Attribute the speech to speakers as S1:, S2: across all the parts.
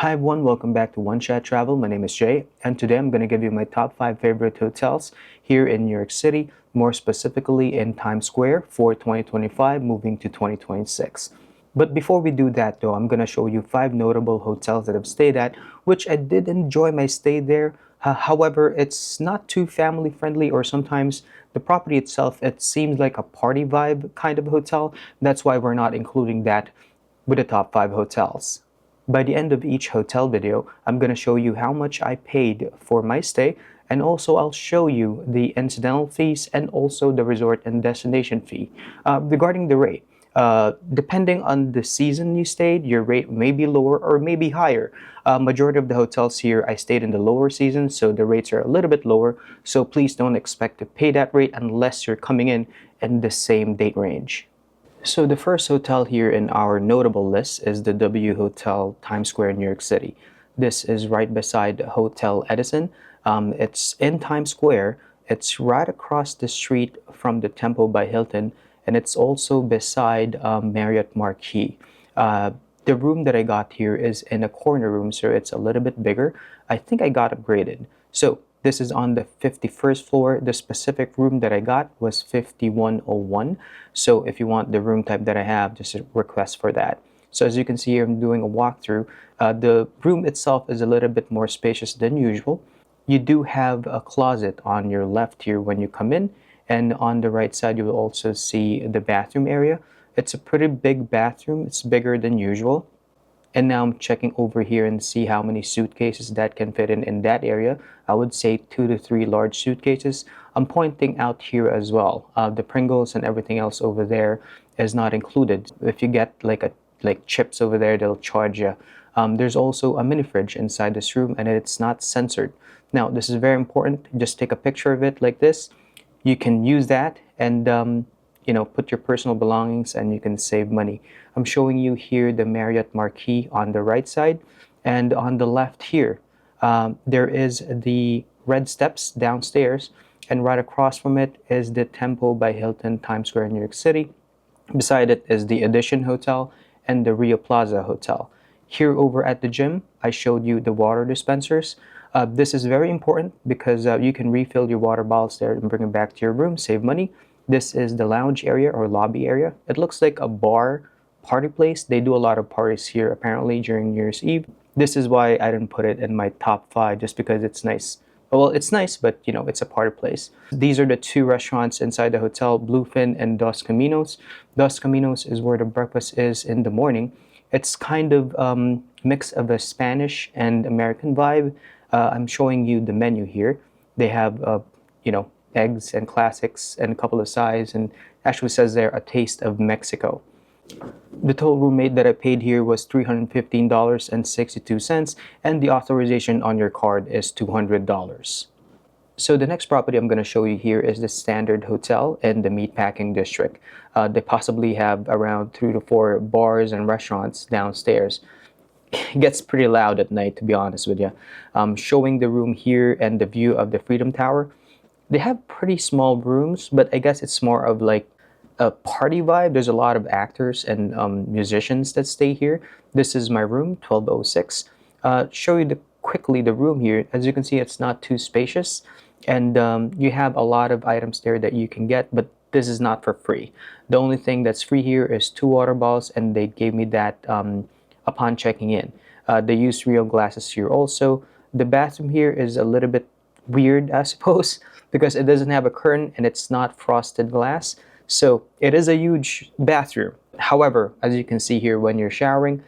S1: Hi everyone, welcome back to One Chat Travel. My name is Jay, and today I'm going to give you my top 5 favorite hotels here in New York City, more specifically in Times Square for 2025 moving to 2026. But before we do that though, I'm going to show you 5 notable hotels that I've stayed at, which I did enjoy my stay there. However, it's not too family friendly, or sometimes the property itself, it seems like a party vibe kind of hotel. That's why we're not including that with the top 5 hotels. By the end of each hotel video, I'm going to show you how much I paid for my stay, and also I'll show you the incidental fees and also the resort and destination fee. Regarding the rate, depending on the season you stayed, your rate may be lower or maybe higher. Majority of the hotels here, I stayed in the lower season, so the rates are a little bit lower. So please don't expect to pay that rate unless you're coming in the same date range. So the first hotel here in our notable list is the W Hotel Times Square, New York City. This is right beside Hotel Edison. It's in Times Square. It's right across the street from the Temple by Hilton, and it's also beside Marriott Marquis. The room that I got here is in a corner room, so it's a little bit bigger. I think I got upgraded. So this is on the 51st floor. The specific room that I got was 5101. So if you want the room type that I have, just request for that. So as you can see here, I'm doing a walkthrough. The room itself is a little bit more spacious than usual. You do have a closet on your left here when you come in. And on the right side, you will also see the bathroom area. It's a pretty big bathroom. It's bigger than usual. And now I'm checking over here and see how many suitcases that can fit in that area. I would say 2 to 3 large suitcases. I'm pointing out here as well. The Pringles and everything else over there is not included. If you get like chips over there, they'll charge you. There's also a mini fridge inside this room, and it's not censored. Now, this is very important. Just take a picture of it like this. You can use that and put your personal belongings, and you can save money. I'm showing you here the Marriott Marquis on the right side, and on the left here, there is the red steps downstairs, and right across from it is the Temple by Hilton, Times Square, New York City. Beside it is the Edition Hotel and the Rio Plaza Hotel. Here over at the gym, I showed you the water dispensers. This is very important because you can refill your water bottles there and bring them back to your room, save money. This is the lounge area or lobby area. It looks like a bar party place. They do a lot of parties here apparently during New Year's Eve. This is why I didn't put it in my top 5, just because it's nice. Well, it's nice, but it's a party place. These are the 2 restaurants inside the hotel, Bluefin and Dos Caminos. Dos Caminos is where the breakfast is in the morning. It's kind of mix of a Spanish and American vibe. I'm showing you the menu here. They have eggs and classics and a couple of sides, and actually says there a taste of Mexico. The total room rate that I paid here was $315.62, and the authorization on your card is $200. So the next property I'm going to show you here is the Standard Hotel in the Meatpacking District. They possibly have around 3 to 4 bars and restaurants downstairs. It gets pretty loud at night, to be honest with you. Showing the room here and the view of the Freedom Tower. They have pretty small rooms, but I guess it's more of like a party vibe. There's a lot of actors and musicians that stay here. This is my room, 1206. Show you quickly the room here. As you can see, it's not too spacious, and you have a lot of items there that you can get, but this is not for free. The only thing that's free here is 2 water bottles, and they gave me that upon checking in. They use real glasses here also. The bathroom here is a little bit weird, I suppose, because it doesn't have a curtain and it's not frosted glass. So it is a huge bathroom. However, as you can see here, when you're showering,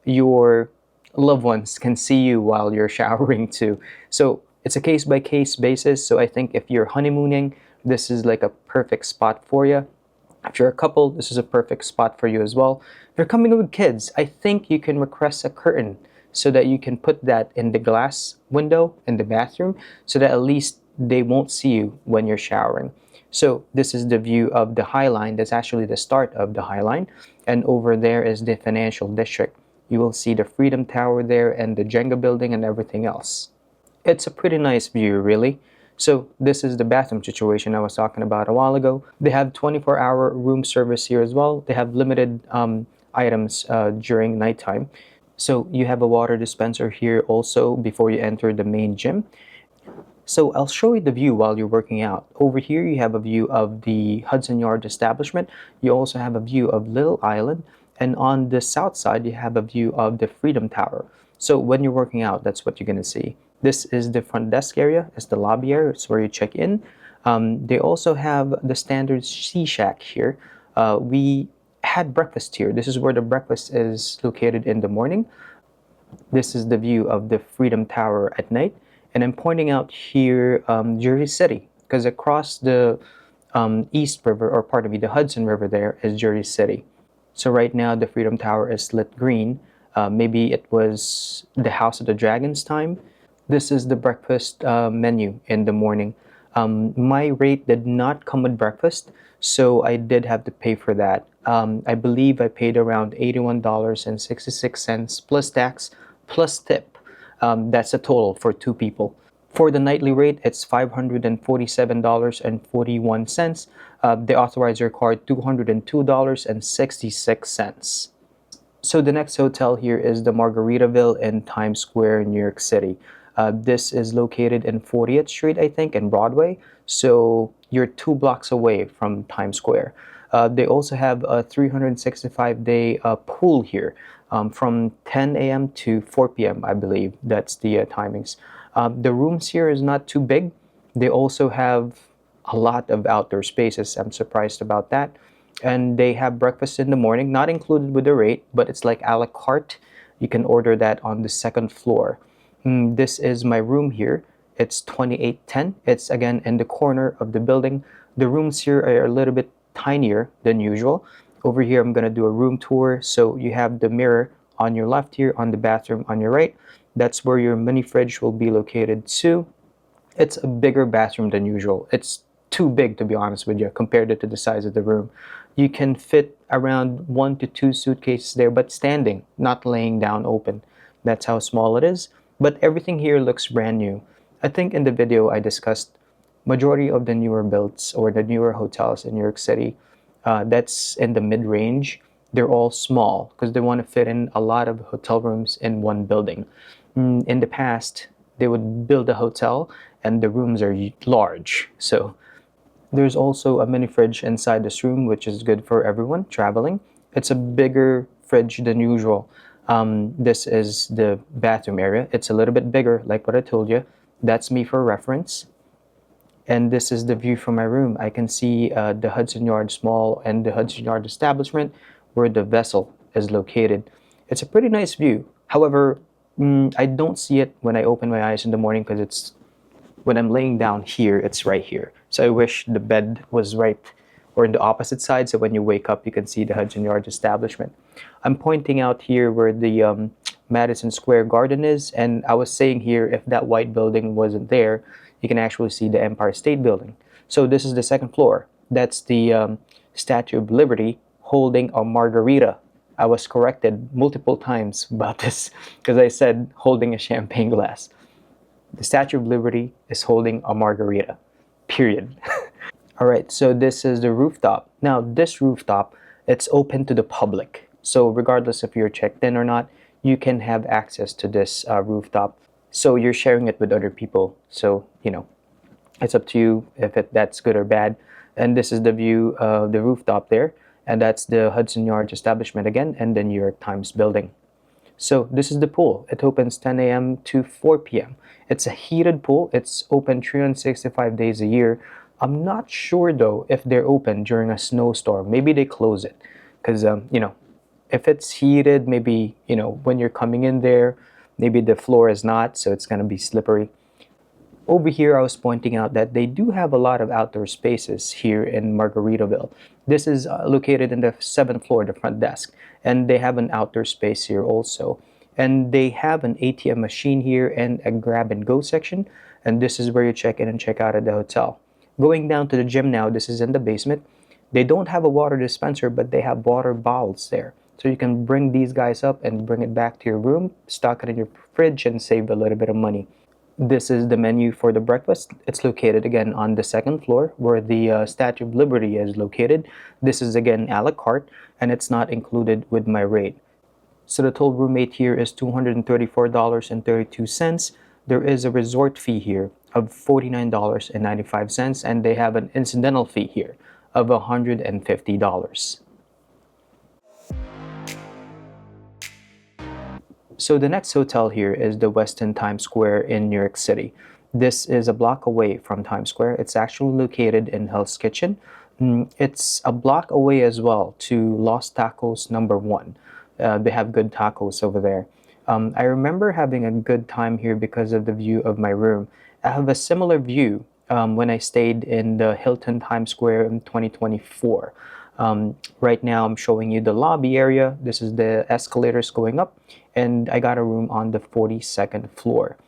S1: your loved ones can see you while you're showering too. So it's a case-by-case basis. So I think if you're honeymooning, this is like a perfect spot for you. If you're a couple, this is a perfect spot for you as well. If you're coming with kids, I think you can request a curtain so that you can put that in the glass window in the bathroom, so that at least they won't see you when you're showering. So this is the view of the High Line. That's actually the start of the High Line. And over there is the Financial District. You will see the Freedom Tower there and the Jenga building and everything else. It's a pretty nice view, really. So this is the bathroom situation I was talking about a while ago. They have 24-hour room service here as well. They have limited items during nighttime. So you have a water dispenser here also before you enter the main gym. So I'll show you the view while you're working out. Over here, you have a view of the Hudson Yard establishment. You also have a view of Little Island. And on the south side, you have a view of the Freedom Tower. So when you're working out, that's what you're going to see. This is the front desk area. It's the lobby area. It's where you check in. They also have the standard Sea Shack here. We had breakfast here. This is where the breakfast is located in the morning. This is the view of the Freedom Tower at night. And I'm pointing out here Jersey City, because across the East River, or pardon me, the Hudson River there is Jersey City. So right now the Freedom Tower is lit green. Maybe it was the House of the Dragons time. This is the breakfast menu in the morning. My rate did not come with breakfast, so I did have to pay for that. I believe I paid around $81.66 plus tax plus tip. That's a total for 2 people. For the nightly rate, it's $547.41. The authorizer card, $202.66. So the next hotel here is the Margaritaville in Times Square, New York City. This is located in 40th Street, I think, and Broadway. So you're 2 blocks away from Times Square. They also have a 365-day pool here from 10 a.m. to 4 p.m., I believe. That's the timings. The rooms here is not too big. They also have a lot of outdoor spaces. I'm surprised about that. And they have breakfast in the morning, not included with the rate, but it's like a la carte. You can order that on the 2nd floor. This is my room here. It's 2810. It's again in the corner of the building. The rooms here are a little bit tinier than usual. Over here, I'm going to do a room tour. So you have the mirror on your left here, on the bathroom on your right. That's where your mini fridge will be located too. It's a bigger bathroom than usual. It's too big, to be honest with you, compared to the size of the room. You can fit around 1 to 2 suitcases there, but standing, not laying down open. That's how small it is. But everything here looks brand new. I think in the video I discussed majority of the newer builds or the newer hotels in New York City, that's in the mid-range. They're all small because they want to fit in a lot of hotel rooms in one building. In the past, they would build a hotel and the rooms are large. So there's also a mini fridge inside this room, which is good for everyone traveling. It's a bigger fridge than usual. This is the bathroom area. It's a little bit bigger, like what I told you. That's me for reference. And this is the view from my room. I can see the Hudson Yard Mall and the Hudson Yard establishment where the vessel is located. It's a pretty nice view. However, I don't see it when I open my eyes in the morning because it's when I'm laying down here, it's right here. So I wish the bed was right or in the opposite side, so when you wake up, you can see the Hudson Yards establishment. I'm pointing out here where the Madison Square Garden is, and I was saying here, if that white building wasn't there, you can actually see the Empire State Building. So this is the 2nd floor. That's the Statue of Liberty holding a margarita. I was corrected multiple times about this because I said holding a champagne glass. The Statue of Liberty is holding a margarita, period. All right, so this is the rooftop. Now, this rooftop, it's open to the public. So regardless if you're checked in or not, you can have access to this rooftop. So you're sharing it with other people. So, it's up to you if that's good or bad. And this is the view of the rooftop there. And that's the Hudson Yards establishment again, and the New York Times building. So this is the pool. It opens 10 a.m. to 4 p.m. It's a heated pool. It's open 365 days a year. I'm not sure though if they're open during a snowstorm. Maybe they close it because, if it's heated, maybe, when you're coming in there, maybe the floor is not, so it's going to be slippery. Over here, I was pointing out that they do have a lot of outdoor spaces here in Margaritaville. This is located in the 7th floor, the front desk, and they have an outdoor space here also. And they have an ATM machine here and a grab and go section, and this is where you check in and check out at the hotel. Going down to the gym now, this is in the basement. They don't have a water dispenser, but they have water bottles there. So you can bring these guys up and bring it back to your room, stock it in your fridge, and save a little bit of money. This is the menu for the breakfast. It's located again on the 2nd floor where the Statue of Liberty is located. This is again a la carte, and it's not included with my rate. So the total room rate here is $234.32. There is a resort fee here of $49.95, and they have an incidental fee here of $150. So the next hotel here is the Westin Times Square in New York City. This is a block away from Times Square. It's actually located in Hell's Kitchen. It's a block away as well to Los Tacos #1. They have good tacos over there. I remember having a good time here because of the view of my room. I have a similar view when I stayed in the Hilton Times Square in 2024. Right now, I'm showing you the lobby area. This is the escalators going up, and I got a room on the 42nd floor.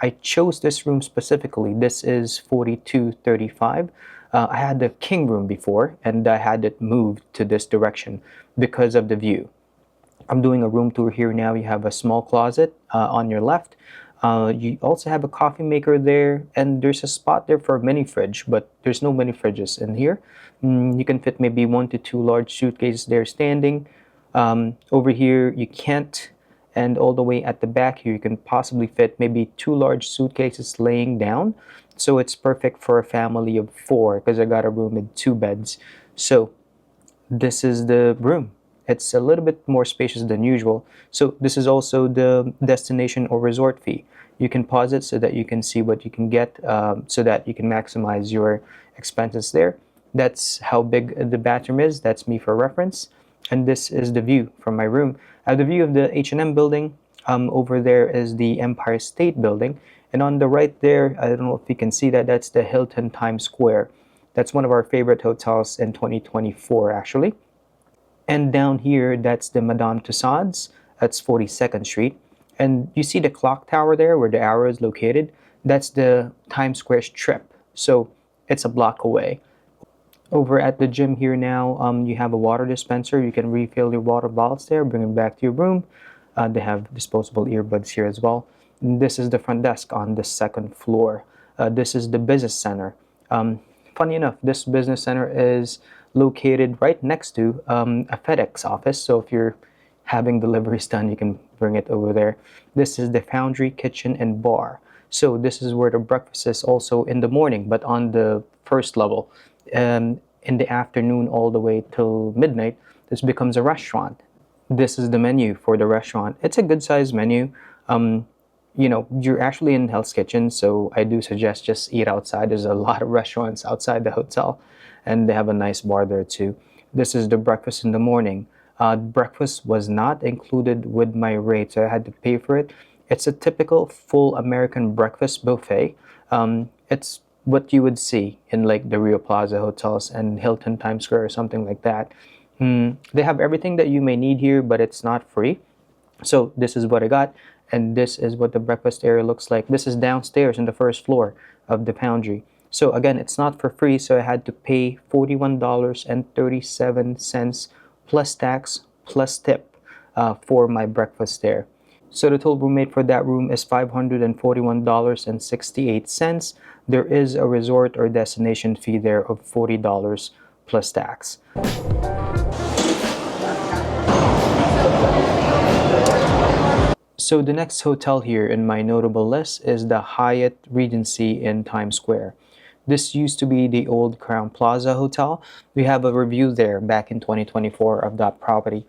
S1: I chose this room specifically. This is 4235. I had the king room before, and I had it moved to this direction because of the view. I'm doing a room tour here now. You have a small closet on your left. You also have a coffee maker there, and there's a spot there for a mini fridge, but there's no mini fridges in here. You can fit maybe 1 to 2 large suitcases there standing. Over here, you can't, and all the way at the back here, you can possibly fit maybe 2 large suitcases laying down. So it's perfect for a family of 4 because I got a room with 2 beds. So this is the room. It's a little bit more spacious than usual. So this is also the destination or resort fee. You can pause it so that you can see what you can get, so that you can maximize your expenses there. That's how big the bathroom is. That's me for reference. And this is the view from my room. I have the view of the H&M building. Over there is the Empire State Building. And on the right there, I don't know if you can see that, that's the Hilton Times Square. That's one of our favorite hotels in 2024, actually. And down here, that's the Madame Tussauds. That's 42nd Street. And you see the clock tower there where the arrow is located? That's the Times Square Strip. So it's a block away. Over at the gym here now, you have a water dispenser. You can refill your water bottles there, bring them back to your room. They have disposable earbuds here as well. And this is the front desk on the 2nd floor. This is the business center. Funny enough, this business center is located right next to a FedEx office. So if you're having deliveries done, you can bring it over there. This is the foundry, kitchen, and bar. So this is where the breakfast is also in the morning, but on the first level. In the afternoon all the way till midnight, this becomes a restaurant. This is the menu for the restaurant. It's a good sized menu. You know, you're actually in Hell's Kitchen, so I do suggest just eat outside. There's a lot of restaurants outside the hotel, and they have a nice bar there too. This is the breakfast in the morning. Breakfast was not included with my rate, so I had to pay for it. It's a typical full American breakfast buffet. It's what you would see in like the Rio Plaza hotels and Hilton Times Square or something like that. They have everything that you may need here, but it's not free. So this is what I got, and this is what the breakfast area looks like. This is downstairs in the first floor of the Foundry. So again, it's not for free, so I had to pay $41.37 plus tax plus tip for my breakfast there. So the total room rate for that room is $541.68. There is a resort or destination fee there of $40 plus tax. So the next hotel here in my notable list is the Hyatt Regency in Times Square. This used to be the old Crown Plaza Hotel. We have a review there back in 2024 of that property.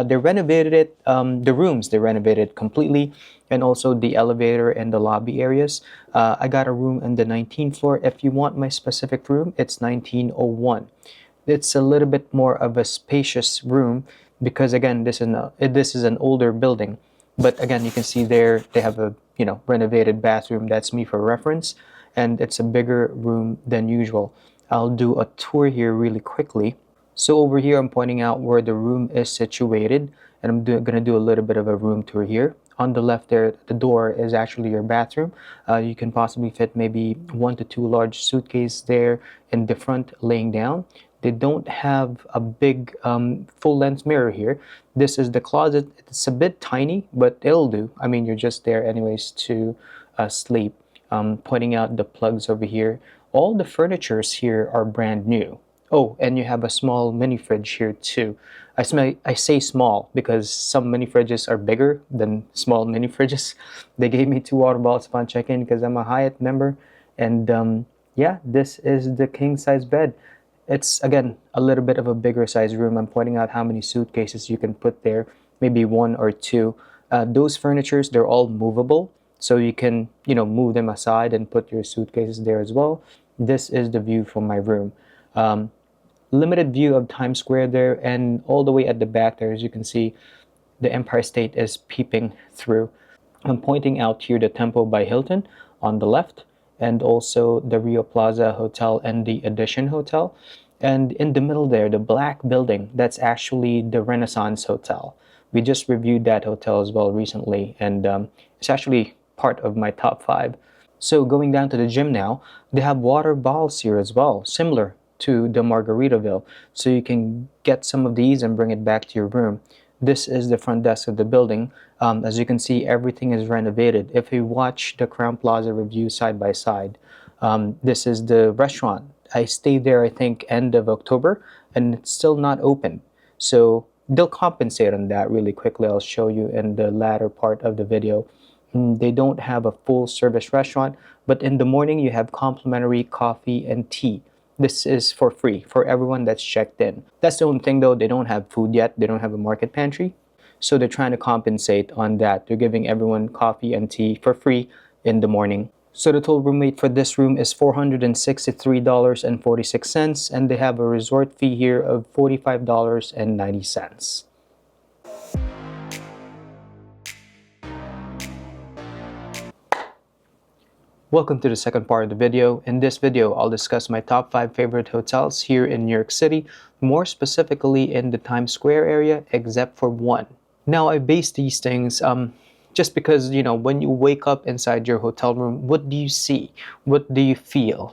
S1: They renovated it, the rooms they renovated completely, and also the elevator and the lobby areas. I got a room on the 19th floor. If you want my specific room, it's 1901. It's a little bit more of a spacious room because again, this is an older building. But again, you can see there they have a renovated bathroom. That's me for reference, and it's a bigger room than usual. I'll do a tour here really quickly. So over here, I'm pointing out where the room is situated, and I'm going to do a little bit of a room tour here. On the left there, the door is actually your bathroom. You can possibly fit maybe 1 to 2 large suitcases there in the front laying down. They don't have a big full-length mirror here. This is the closet. It's a bit tiny, but it'll do. I mean, you're just there anyways to sleep. Pointing out the plugs over here. All the furnitures here are brand new. Oh, and you have a small mini fridge here too. I say small because some mini fridges are bigger than small mini fridges. They gave me two water bottles upon check-in because I'm a Hyatt member. And yeah, this is the king size bed. It's again a little bit of a bigger size room. I'm pointing out how many suitcases you can put there, maybe one or two. Those furnitures, they're all movable, so you can, move them aside and put your suitcases there as well. This is the view from my room. Um, Limited view of Times Square there, and all the way at the back there, as you can see, the Empire State is peeping through. I'm pointing out here the Temple by Hilton on the left, and also the Rio Plaza Hotel and the Edition Hotel. And in the middle there, the black building, that's actually the Renaissance Hotel. We just reviewed that hotel as well recently, and it's actually part of my top five. So going down to the gym now, they have water bottles here as well, similar to the Margaritaville. So you can get some of these and bring it back to your room. This is the front desk of the building. As you can see, everything is renovated. If you watch the Crown Plaza review side by side, this is the restaurant. I stayed there, I think, end of October, and it's still not open. So they'll compensate on that really quickly. I'll show you in the latter part of the video. They don't have a full service restaurant, but in the morning you have complimentary coffee and tea. This is for free for everyone that's checked in. That's the only thing though, they don't have food yet. They don't have a market pantry. So they're trying to compensate on that. They're giving everyone coffee and tea for free in the morning. So the total room rate for this room is $463.46, and they have a resort fee here of $45.90. Welcome to the second part of the video. In this video, I'll discuss my top 5 favorite hotels here in New York City, more specifically in the Times Square area, except for one. Now, I base these things just because, when you wake up inside your hotel room, what do you see? What do you feel?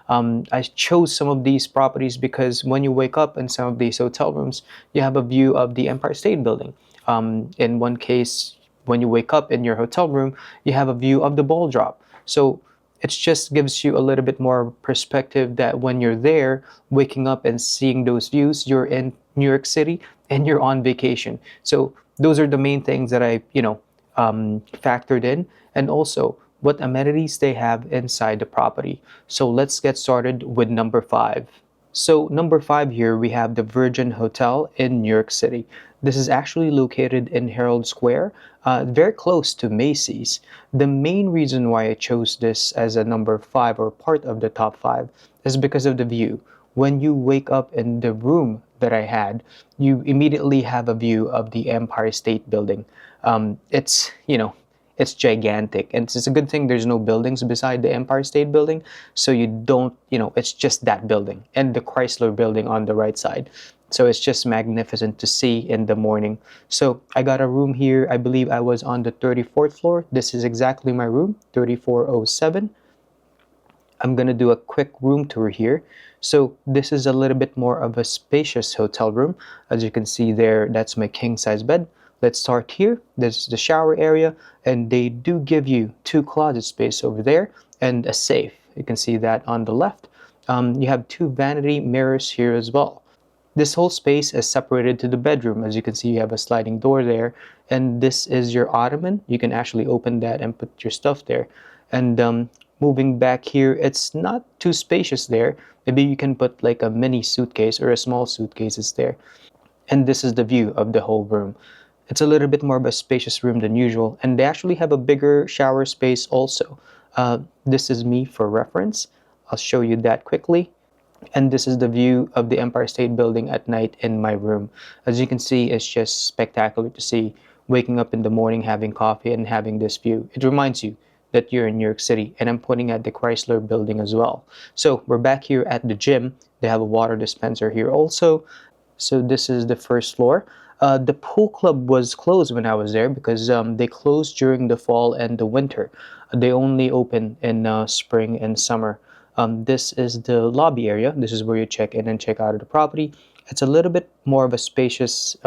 S1: I chose some of these properties because when you wake up in some of these hotel rooms, you have a view of the Empire State Building. In one case, when you wake up in your hotel room, you have a view of the ball drop. So it just gives you a little bit more perspective that when you're there, waking up and seeing those views, you're in New York City and you're on vacation. So those are the main things that I, factored in, and also what amenities they have inside the property. So let's get started with number 5. So number 5 here, we have the Virgin Hotel in New York City. This is actually located in Herald Square, very close to Macy's. The main reason why I chose this as a number 5 or part of the top 5 is because of the view. When you wake up in the room that I had, you immediately have a view of the Empire State Building. It's gigantic, and it's a good thing there's no buildings beside the Empire State Building, so you don't, it's just that building and the Chrysler Building on the right side. So it's just magnificent to see in the morning. So I got a room here. I believe I was on the 34th floor. This is exactly my room, 3407. I'm gonna do a quick room tour here. So this is a little bit more of a spacious hotel room. As you can see there, that's my king size bed. Let's start here. This is the shower area, and they do give you 2 closet space over there and a safe. You can see that on the left. You have 2 vanity mirrors here as well. This whole space is separated to the bedroom. As you can see, you have a sliding door there, and this is your ottoman. You can actually open that and put your stuff there. And moving back here, it's not too spacious there. Maybe you can put like a mini suitcase or a small suitcases there. And this is the view of the whole room. It's a little bit more of a spacious room than usual, and they actually have a bigger shower space also. This is me for reference. I'll show you that quickly. And this is the view of the Empire State Building at night in my room. As you can see, it's just spectacular to see, waking up in the morning, having coffee, and having this view. It reminds you that you're in New York City, and I'm pointing at the Chrysler Building as well. So we're back here at the gym. They have a water dispenser here also. So this is the first floor. The pool club was closed when I was there because they closed during the fall and the winter. They only open in spring and summer. This is the lobby area. This is where you check in and check out of the property. It's a little bit more of a spacious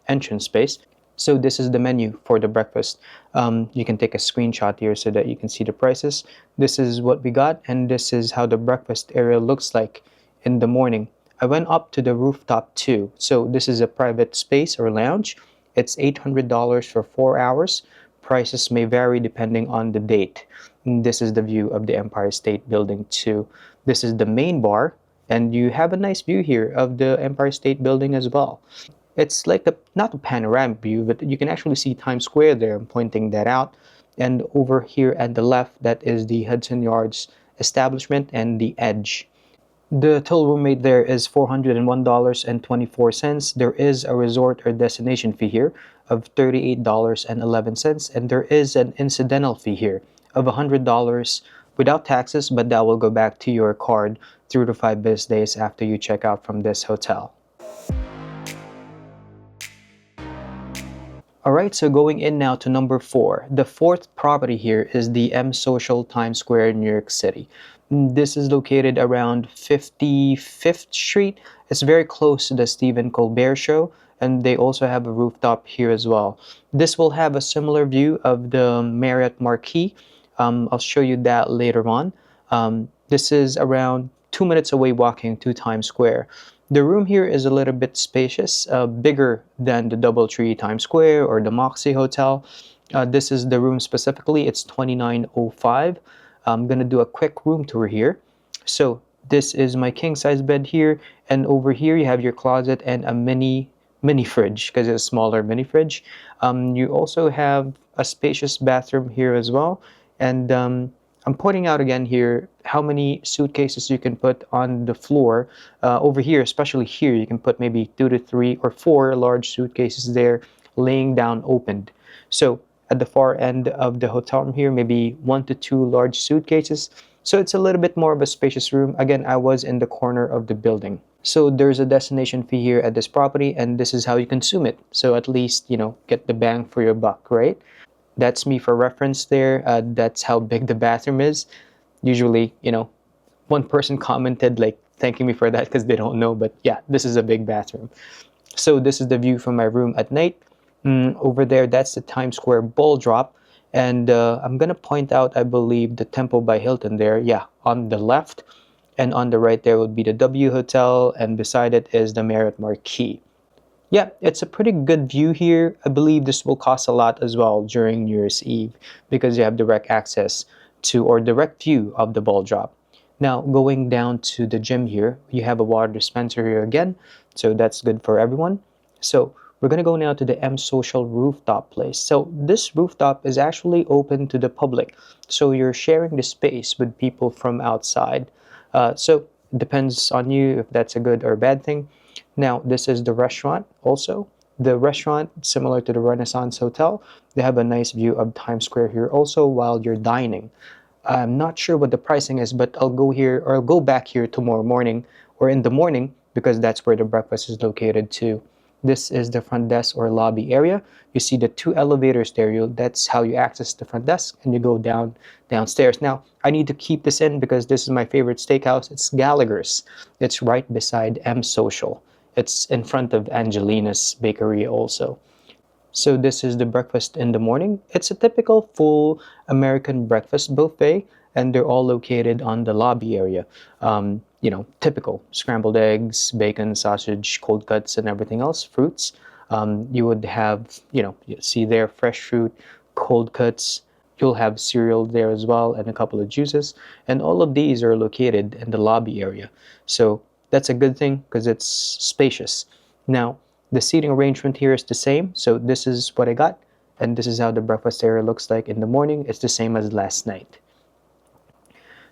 S1: entrance space. So this is the menu for the breakfast. You can take a screenshot here so that you can see the prices. This is what we got, and this is how the breakfast area looks like in the morning. I went up to the rooftop too. So this is a private space or lounge. It's $800 for 4 hours. Prices may vary depending on the date. And this is the view of the Empire State Building too. This is the main bar, and you have a nice view here of the Empire State Building as well. It's like not a panoramic view, but you can actually see Times Square there. I'm pointing that out. And over here at the left, that is the Hudson Yards establishment and the Edge. The total room rate there is $401.24. There is a resort or destination fee here of $38.11, and there is an incidental fee here of $100 without taxes, but that will go back to your card 3 to 5 business days after you check out from this hotel. Alright, so going in now to number 4. The fourth property here is the M Social Times Square in New York City. This is located around 55th Street. It's very close to the Stephen Colbert Show, and they also have a rooftop here as well. This will have a similar view of the Marriott Marquis. I'll show you that later on. This is around 2 minutes away walking to Times Square. The room here is a little bit spacious, bigger than the DoubleTree Times Square or the Moxie Hotel. This is the room specifically. It's 2905. I'm going to do a quick room tour here. So this is my king size bed here, and over here you have your closet and a mini fridge because it's a smaller mini fridge. You also have a spacious bathroom here as well, and I'm pointing out again here how many suitcases you can put on the floor. Over here, especially here, you can put maybe 2 to 3 or 4 large suitcases there laying down opened. So at the far end of the hotel room here, maybe 1 to 2 large suitcases. So it's a little bit more of a spacious room. Again, I was in the corner of the building. So there's a destination fee here at this property, and this is how you consume it. So at least, get the bang for your buck, right? That's me for reference there. That's how big the bathroom is. Usually, one person commented like thanking me for that because they don't know, but yeah, this is a big bathroom. So this is the view from my room at night. Over there, that's the Times Square ball drop. And I'm going to point out, I believe, the Temple by Hilton there. Yeah, on the left. And on the right there would be the W Hotel, and beside it is the Marriott Marquis. Yeah, it's a pretty good view here. I believe this will cost a lot as well during New Year's Eve because you have direct access to or direct view of the ball drop. Now, going down to the gym here, you have a water dispenser here again, so that's good for everyone. So we're going to go now to the M Social rooftop place. So this rooftop is actually open to the public, so you're sharing the space with people from outside. So it depends on you if that's a good or bad thing. Now, this is the restaurant also. The restaurant, similar to the Renaissance Hotel, they have a nice view of Times Square here also while you're dining. I'm not sure what the pricing is, but I'll go back here tomorrow morning or in the morning because that's where the breakfast is located too. This is the front desk or lobby area. You see the 2 elevators there. That's how you access the front desk, and you go downstairs. Now, I need to keep this in because this is my favorite steakhouse. It's Gallagher's. It's right beside M Social. It's in front of Angelina's Bakery also. So this is the breakfast in the morning. It's a typical full American breakfast buffet, and they're all located on the lobby area. Typical scrambled eggs, bacon, sausage, cold cuts, and everything else, fruits. You would have, you see there, fresh fruit, cold cuts. You'll have cereal there as well and a couple of juices. And all of these are located in the lobby area. So that's a good thing because it's spacious. Now, the seating arrangement here is the same. So this is what I got. And this is how the breakfast area looks like in the morning. It's the same as last night.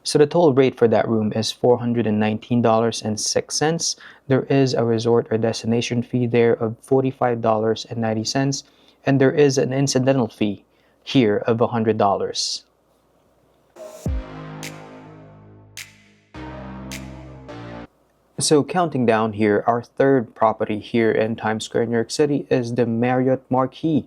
S1: So the total rate for that room is $419.06. There is a resort or destination fee there of $45.90. And there is an incidental fee here of $100. So counting down here, our third property here in Times Square, New York City is the Marriott Marquis.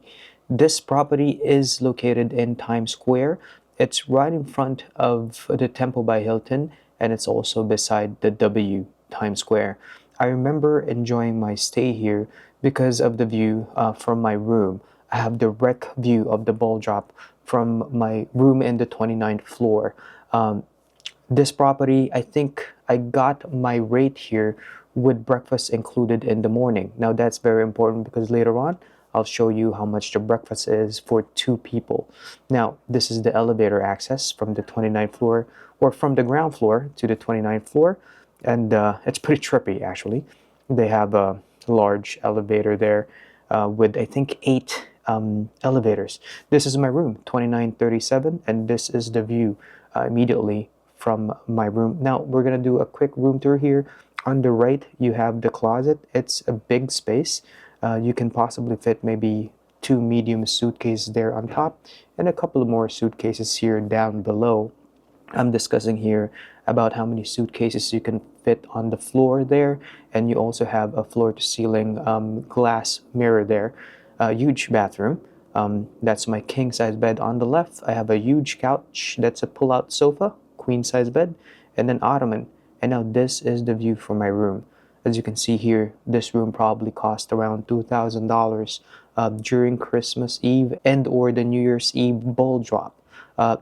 S1: This property is located in Times Square. It's right in front of the Temple by Hilton, and it's also beside the W Times Square. I remember enjoying my stay here because of the view from my room. I have direct view of the ball drop from my room in the 29th floor. This property, I think I got my rate here with breakfast included in the morning. Now that's very important because later on I'll show you how much the breakfast is for 2 people. Now this is the elevator access from the 29th floor or from the ground floor to the 29th floor, and it's pretty trippy actually. They have a large elevator there with I think 8 elevators. This is my room, 2937, and this is the view immediately from my room. Now we're gonna do a quick room tour here. On the right, you have the closet. It's a big space. You can possibly fit maybe 2 medium suitcases there on top and a couple of more suitcases here down below. I'm discussing here about how many suitcases you can fit on the floor there, and you also have a floor-to-ceiling glass mirror there. A huge bathroom. That's my king-size bed on the left. I have a huge couch. That's a pull-out sofa, queen-size bed, and an ottoman. And now this is the view from my room. As you can see here, this room probably cost around $2,000 during Christmas Eve and or the New Year's Eve ball drop.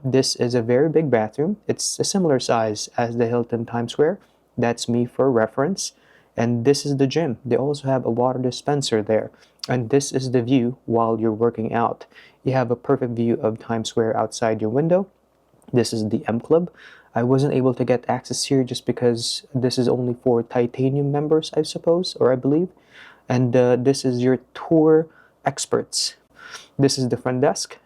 S1: This is a very big bathroom. It's a similar size as the Hilton Times Square. That's me for reference. And this is the gym. They also have a water dispenser there. And this is the view while you're working out. You have a perfect view of Times Square outside your window. This is the M Club. I wasn't able to get access here just because this is only for titanium members, I suppose, or I believe. And this is your tour experts. This is the front desk.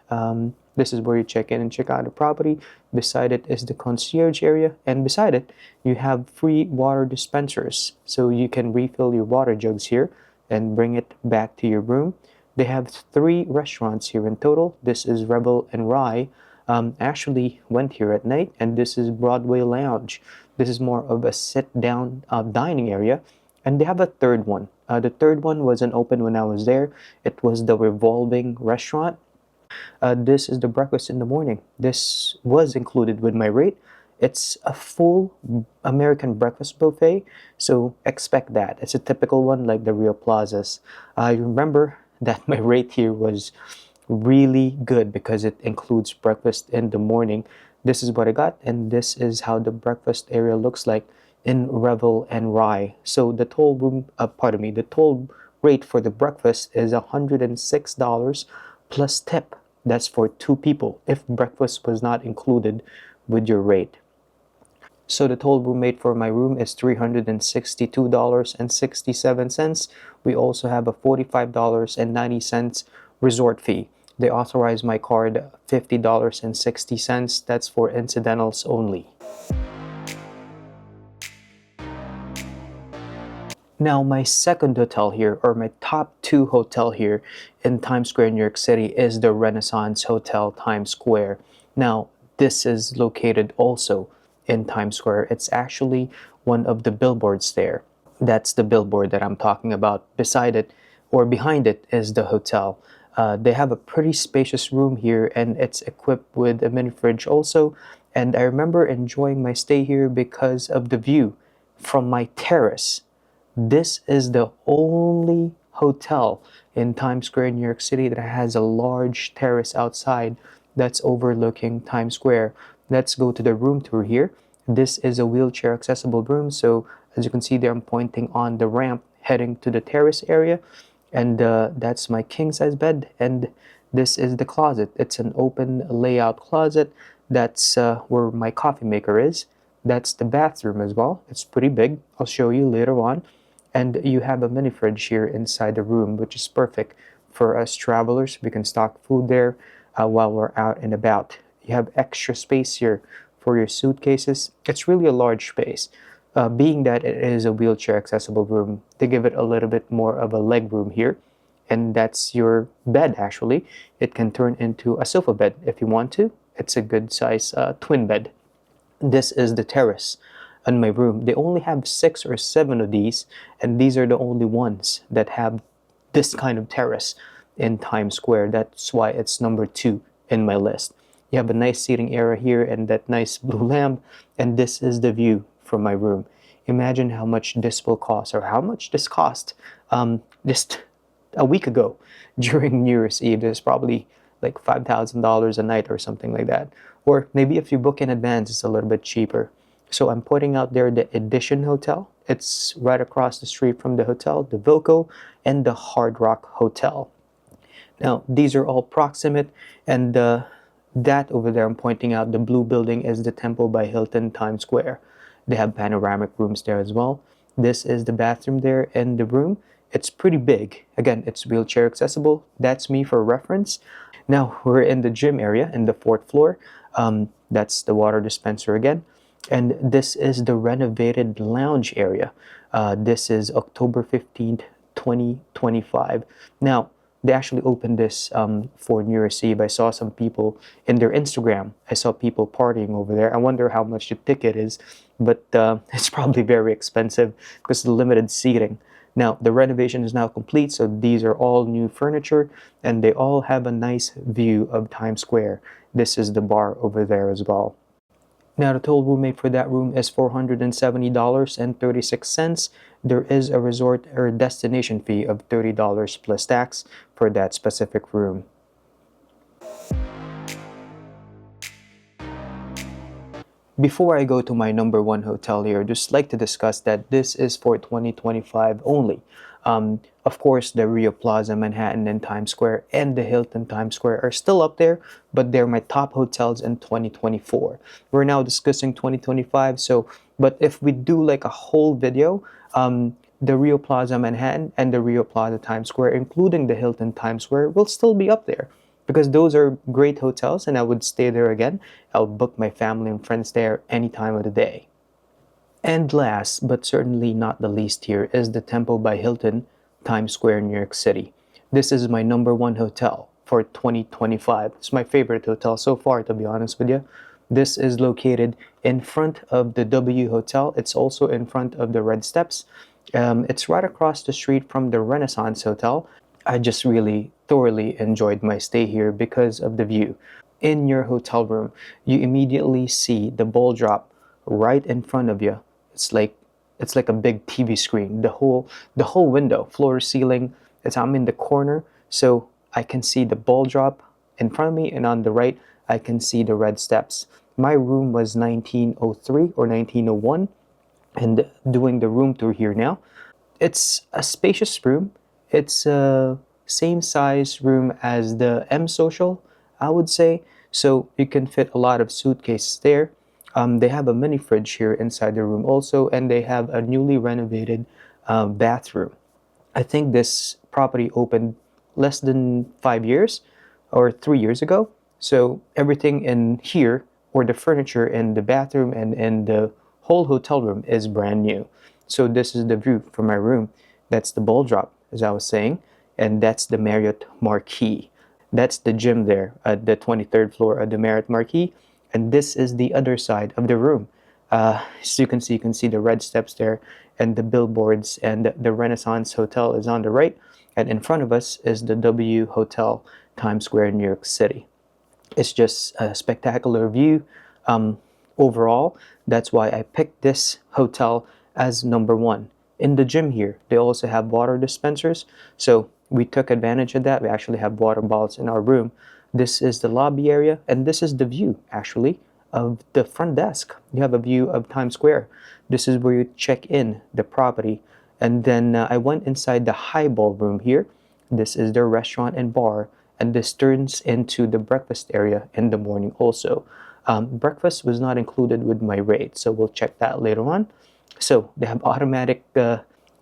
S1: This is where you check in and check out the property. Beside it is the concierge area, and beside it you have free water dispensers, so you can refill your water jugs here and bring it back to your room. They have 3 restaurants here in total. This is Rebel and Rye. I actually went here at night, and this is Broadway Lounge. This is more of a sit-down dining area, and they have a third one. The third one wasn't open when I was there. It was the revolving restaurant. This is the breakfast in the morning. This was included with my rate. It's a full American breakfast buffet, so expect that. It's a typical one like the Rio Plazas. I remember that my rate here was really good because it includes breakfast in the morning. This is what I got, and this is how the breakfast area looks like in Revel and Rye. So the total room, the total rate for the breakfast is $106 plus tip. That's for 2 people if breakfast was not included with your rate. So the total room rate for my room is $362.67. We also have a $45.90 resort fee. They authorize my card $50.60. That's for incidentals only. Now, my second hotel here, or my top 2 hotel here in Times Square, New York City, is the Renaissance Hotel Times Square. Now, this is located also in Times Square. It's actually one of the billboards there. That's the billboard that I'm talking about. Beside it, or behind it, is the hotel. They have a pretty spacious room here, and it's equipped with a mini fridge also. And I remember enjoying my stay here because of the view from my terrace. This is the only hotel in Times Square, New York City that has a large terrace outside that's overlooking Times Square. Let's go to the room tour here. This is a wheelchair accessible room, so as you can see there, I'm pointing on the ramp heading to the terrace area, and that's my king size bed, and this is the closet. It's an open layout closet. That's where my coffee maker is. That's the bathroom as well. It's pretty big. I'll show you later on. And you have a mini fridge here inside the room, which is perfect for us travelers. We can stock food there while we're out and about. You have extra space here for your suitcases. It's really a large space. Being that it is a wheelchair accessible room, they give it a little bit more of a leg room here. And that's your bed actually. It can turn into a sofa bed if you want to. It's a good size twin bed. This is the terrace in my room. They only have 6 or 7 of these, and these are the only ones that have this kind of terrace in Times Square. That's why it's number 2 in my list. You have a nice seating area here and that nice blue lamp, and this is the view from my room. Imagine how much this will cost, or how much this cost just a week ago during New Year's Eve. It's probably like $5,000 a night or something like that. Or maybe if you book in advance, it's a little bit cheaper. So I'm putting out there the Edition Hotel. It's right across the street from the hotel, the Vilco, and the Hard Rock Hotel. Now, these are all proximate, and that over there I'm pointing out, the blue building, is the Temple by Hilton Times Square. They have panoramic rooms there as well. This is the bathroom there in the room. It's pretty big. Again, it's wheelchair accessible. That's me for reference. Now, we're in the gym area in the fourth floor. That's the water dispenser again. And this is the renovated lounge area. This is October 15th, 2025. Now, they actually opened this for New Year's Eve. I saw some people in their Instagram. I saw people partying over there. I wonder how much the ticket is, but it's probably very expensive because of the limited seating. Now, the renovation is now complete, so these are all new furniture, and they all have a nice view of Times Square. This is the bar over there as well. Now, the total room rate for that room is $470.36. There is a resort or destination fee of $30 plus tax for that specific room. Before I go to my number one hotel here, I'd just like to discuss that this is for 2025 only. Of course, the Rio Plaza Manhattan and Times Square and the Hilton Times Square are still up there, but they're my top hotels in 2024. We're now discussing 2025, but if we do like a whole video, the Rio Plaza Manhattan and the Rio Plaza Times Square, including the Hilton Times Square, will still be up there, because those are great hotels and I would stay there again. I'll book my family and friends there any time of the day. And last, but certainly not the least here, is the Temple by Hilton, Times Square, New York City. This is my number one hotel for 2025. It's my favorite hotel so far, to be honest with you. This is located in front of the W Hotel. It's also in front of the Red Steps. It's right across the street from the Renaissance Hotel. I just really thoroughly enjoyed my stay here because of the view. In your hotel room, you immediately see the ball drop right in front of you. It's like a big TV screen. The whole window, floor to ceiling. I'm in the corner, so I can see the ball drop in front of me, and on the right, I can see the Red Steps. My room was 1903 or 1901, and doing the room tour here now. It's a spacious room. It's a same size room as the M Social, I would say. So you can fit a lot of suitcases there. They have a mini fridge here inside the room also, and they have a newly renovated bathroom. I think this property opened less than 5 years or 3 years ago. So everything in here, or the furniture in the bathroom and in the whole hotel room, is brand new. So this is the view from my room. That's the ball drop, as I was saying, and that's the Marriott Marquis. That's the gym there at the 23rd floor of the Marriott Marquis, and this is the other side of the room. So you can see the Red Steps there, and the billboards, and the Renaissance Hotel is on the right, and in front of us is the W Hotel, Times Square, New York City. It's just a spectacular view. Overall, that's why I picked this hotel as number one. In the gym here, they also have water dispensers, so we took advantage of that. We actually have water bottles in our room. This is the lobby area, and this is the view, actually, of the front desk. You have a view of Times Square. This is where you check in the property. And then I went inside the high ballroom here. This is their restaurant and bar, and this turns into the breakfast area in the morning also. Breakfast was not included with my rate, so we'll check that later on. So they have automatic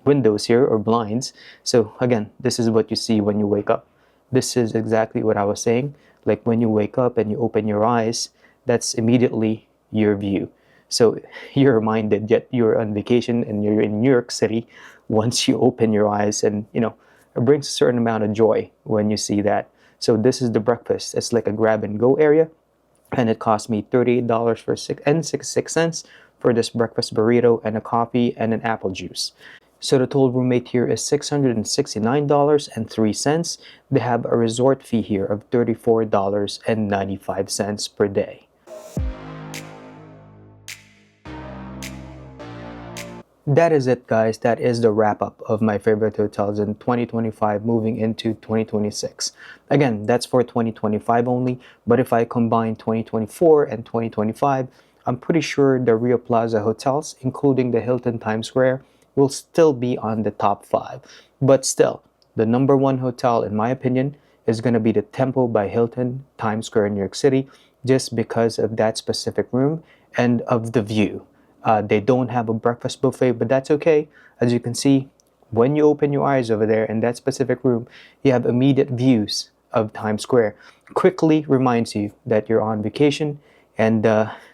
S1: windows here, or blinds. So again, this is what you see when you wake up. This is exactly what I was saying. Like when you wake up and you open your eyes, that's immediately your view. So you're reminded that you're on vacation and you're in New York City once you open your eyes, and it brings a certain amount of joy when you see that. So this is the breakfast. It's like a grab and go area, and it cost me $38.66 for this breakfast burrito and a coffee and an apple juice. So the total room rate here is $669.03. They have a resort fee here of $34.95 per day. That is it, guys. That is the wrap up of my favorite hotels in 2025 moving into 2026. Again, that's for 2025 only, but if I combine 2024 and 2025, I'm pretty sure the Rio Plaza hotels, including the Hilton Times Square will still be on the top 5. But still, the number one hotel, in my opinion, is going to be the Temple by Hilton, Times Square in New York City, just because of that specific room and of the view. They don't have a breakfast buffet, but that's okay. As you can see, when you open your eyes over there in that specific room, you have immediate views of Times Square. Quickly reminds you that you're on vacation, and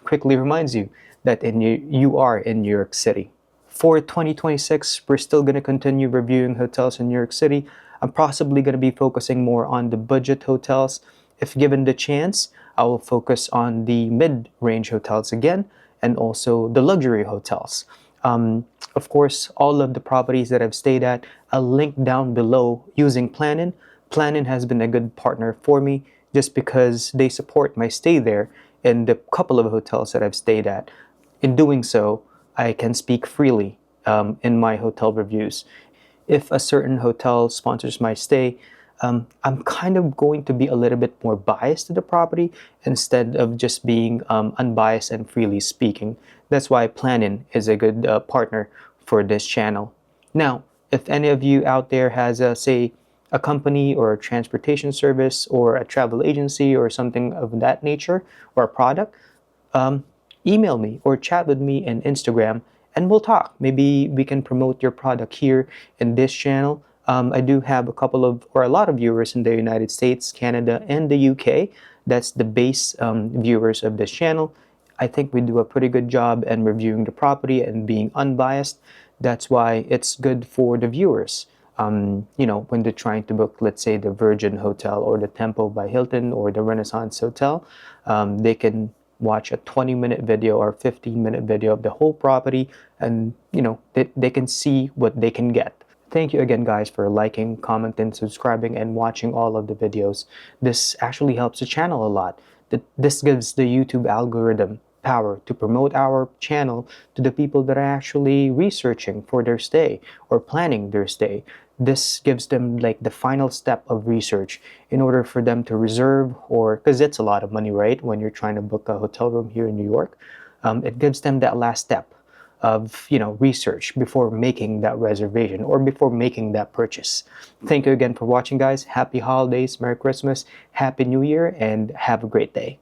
S1: quickly reminds you that you are in New York City. For 2026, we're still going to continue reviewing hotels in New York City. I'm possibly going to be focusing more on the budget hotels. If given the chance, I will focus on the mid-range hotels again, and also the luxury hotels. Of course, all of the properties that I've stayed at, I'll link down below using Planin. Planin has been a good partner for me just because they support my stay there in the couple of hotels that I've stayed at. In doing so, I can speak freely in my hotel reviews. If a certain hotel sponsors my stay, I'm kind of going to be a little bit more biased to the property instead of just being unbiased and freely speaking. That's why Planin is a good partner for this channel. Now, if any of you out there has, say, a company or a transportation service or a travel agency or something of that nature, or a product, email me or chat with me in Instagram and we'll talk. Maybe we can promote your product here in this channel. I do have a lot of viewers in the United States, Canada, and the UK. That's the base viewers of this channel. I think we do a pretty good job in reviewing the property and being unbiased. That's why it's good for the viewers. When they're trying to book, let's say, the Virgin Hotel or the Temple by Hilton or the Renaissance Hotel, they can watch a 20-minute video or 15-minute video of the whole property, and they can see what they can get. Thank you again, guys, for liking, commenting, subscribing, and watching all of the videos. This actually helps the channel a lot. This gives the YouTube algorithm power to promote our channel to the people that are actually researching for their stay or planning their stay. This gives them like the final step of research in order for them to reserve, or because it's a lot of money, right? When you're trying to book a hotel room here in New York, it gives them that last step of research before making that reservation or before making that purchase. Thank you again for watching, guys. Happy holidays, Merry Christmas, Happy New Year, and have a great day.